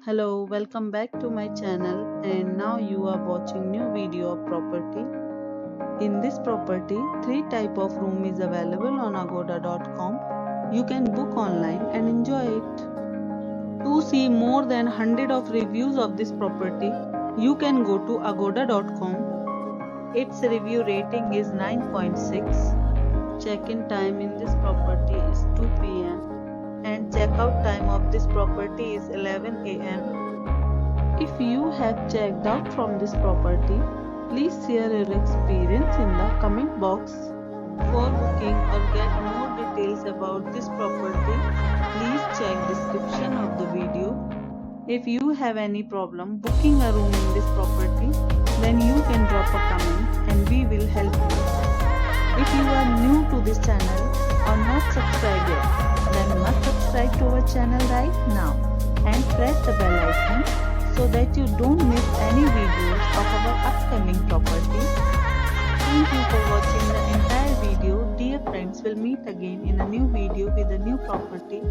Hello, welcome back to my channel, and now you are watching new video of property. In this property, three type of room is available on agoda.com. You can book online and enjoy it. To see more than 100 of reviews of this property, you can go to agoda.com. Its review rating is 9.6. Check-in time in this property is 2 p.m. and checkout time of this property is 11 a.m. If you have checked out from this property, please share your experience in the comment box. For booking or get more details about this property, please check description of the video. If you have any problem booking a room in this property, then you can drop a comment and we will help you. If you are new to this channel or not subscribed yet, then must subscribe to our channel right now and press the bell icon so that you don't miss any videos of our upcoming property. Thank you for watching the entire video. Dear friends, we'll meet again in a new video with a new property.